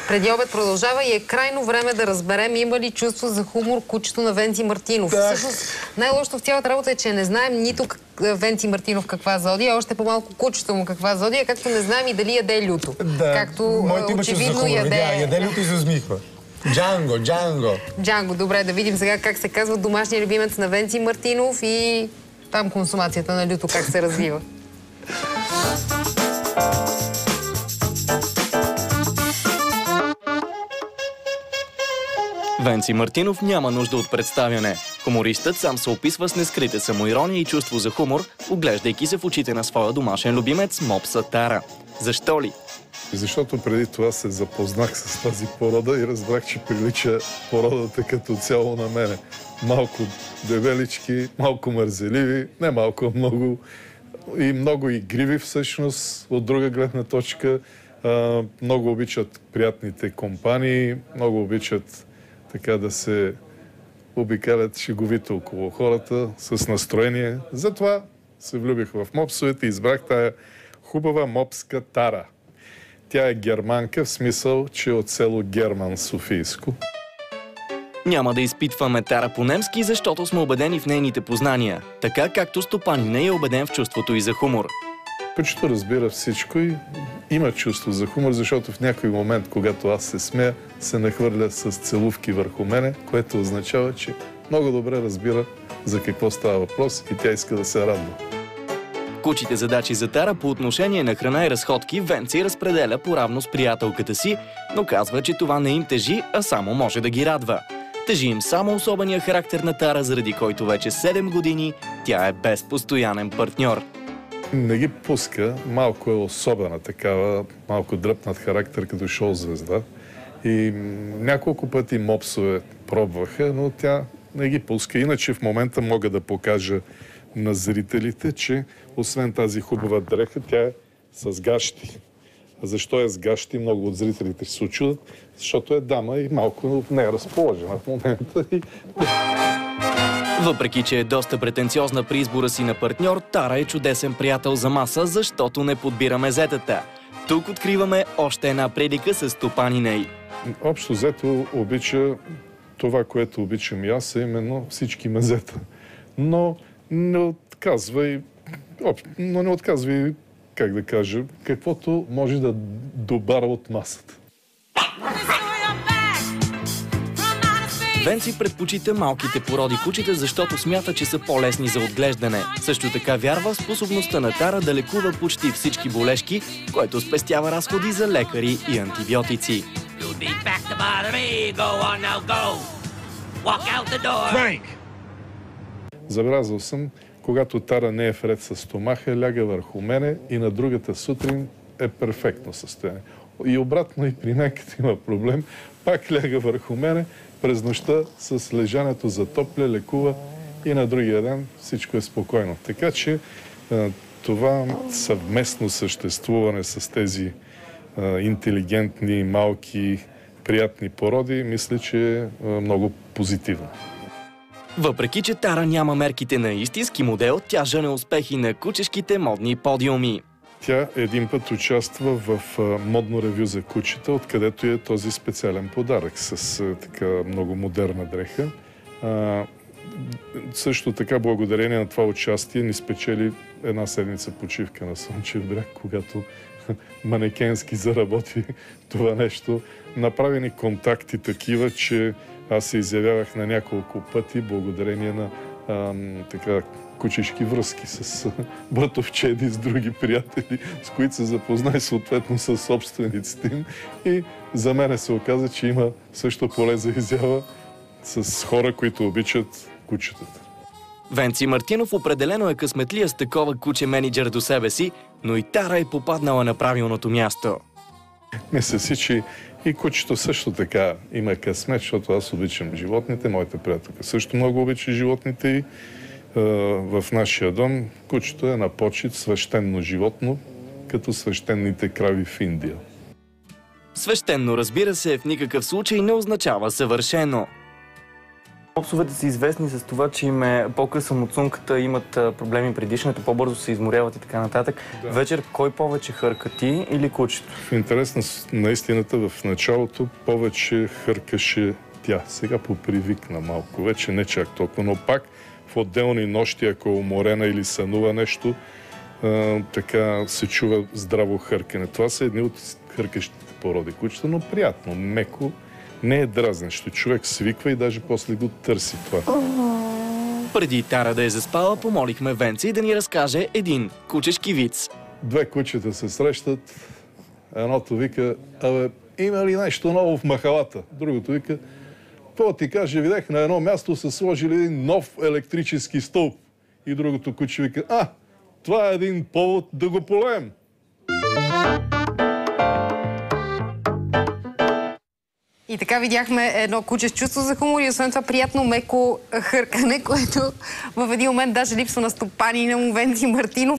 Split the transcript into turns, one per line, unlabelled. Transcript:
Преди обед продължава и е крайно време да разберем има ли чувство за хумор кучето на Венци Мартинов.
Да.
Всъщност най-лошото в цялата работа е, че не знаем нито Венци Мартинов каква зодия, още по-малко кучето му каква зодия, както не знаем и дали яде люто.
Да.
Както
Моето има чувство за хумор. Яде люто и се усмихва. Джанго.
Джанго, добре, да видим сега как се казва домашния любимец на Венци Мартинов и там консумацията на люто как се развива.
Венци Мартинов няма нужда от представяне. Хумористът сам се описва с нескрита самоирония и чувство за хумор, оглеждайки се в очите на своя домашен любимец мопса Тара. Защо ли?
Защото преди това се запознах с тази порода и разбрах, че прилича породата като цяло на мене. Малко дебелички, малко мързеливи, не малко, а много. И много игриви всъщност, от друга гледна точка. Много обичат приятните компании, много обичат така да се обикалят шеговито около хората, с настроение. Затова се влюбих в мопсовете и избрах тая хубава мопска Тара. Тя е германка, в смисъл, че е от село Герман, Софийско.
Няма да изпитваме Тара по-немски, защото сме убедени в нейните познания, така както стопанина е убеден в чувството и за хумор.
Кучето разбира всичко и има чувство за хумор, защото в някой момент, когато аз се смея, се нахвърля с целувки върху мене, което означава, че много добре разбира за какво става въпрос и тя иска да се радва.
Кучите задачи за Тара по отношение на храна и разходки Венци разпределя поравно с приятелката си, но казва, че това не им тежи, а само може да ги радва. Тежи им само особения характер на Тара, заради който вече 7 години тя е без постоянен партньор.
Не ги пуска, малко е особена такава, малко дръпнат характер като шоу-звезда. И няколко пъти мопсове пробваха, но тя не ги пуска. Иначе в момента мога да покажа на зрителите, че освен тази хубава дреха, тя е с гащи. А защо е с гащи? Много от зрителите ще се учудят, защото е дама и малко не е разположена в момента.
Въпреки че е доста претенциозна при избора си на партньор, Тара е чудесен приятел за маса, защото не подбира мезетата. Тук откриваме още една предика с стопанина й.
Общо взето обича това, което обичам и аз, а именно всички мезета. Но не отказва и, как да кажа, каквото може да добавя от масата.
Венци предпочита малките породи кучета, защото смята, че са по-лесни за отглеждане. Също така вярва в способността на Тара да лекува почти всички болешки, което спестява разходи за лекари и антибиотици.
Забелязал съм, когато Тара не е вред със стомаха, ляга върху мене и на другата сутрин е перфектно състояние. И обратно и при мен, като има проблем, пак ляга върху мене, през нощта с лежането затопля, лекува и на другия ден всичко е спокойно. Така че това съвместно съществуване с тези интелигентни, малки, приятни породи, мисля, че е много позитивно.
Въпреки че Тара няма мерките на истински модел, тя жъне успехи на кучешките модни подиуми.
Тя един път участва в модно ревю за кучета, откъдето е този специален подарък с така много модерна дреха. Също така, благодарение на това участие, ни спечели една седмица почивка на Слънчев бряг, когато манекенски заработи това нещо. Направени контакти такива, че аз се изявявах на няколко пъти благодарение на кучешки връзки с братовчеди, с други приятели, с които се запознай съответно с собствениците им. И за мене се оказа, че има също поле за изява с хора, които обичат кучетата.
Венци Мартинов определено е късметлия с такова куче-менеджер до себе си, но и Тара е попаднала на правилното място.
Мисля си, че и кучето също така има късмет, защото аз обичам животните, моята приятелка също много обича животните и в нашия дом кучето е на почит свещено животно, като свещените крави в Индия.
Свещено, разбира се, в никакъв случай не означава съвършено. Попсовете са известни с това, че им е по-къса муцунката, имат проблеми при дишането, по-бързо се изморяват и така нататък. Да. Вечер кой повече хърка, ти или кучето?
В интерес на истината, в началото повече хъркаше тя. Сега попривикна малко, вече не чак толкова, но пак в отделни нощи, ако е уморена или сънува нещо, така се чува здраво хъркане. Това са едни от хъркащите породи кучета, но приятно, меко, не е дразнещо. Човек свиква и даже после го търси това.
Преди Тара да е заспала, помолихме Венци да ни разкаже един кучешки виц.
Две кучета се срещат, едното вика: абе, има ли нещо ново в махалата? Другото вика: какво ти каже, видях на едно място са сложили един нов електрически стълб. И другото куче вика: това е един повод да го полеем.
И така видяхме едно куче с чувство за хумор и освен това приятно меко хъркане, което в един момент даже липсва на стопани на Венци Мартинов.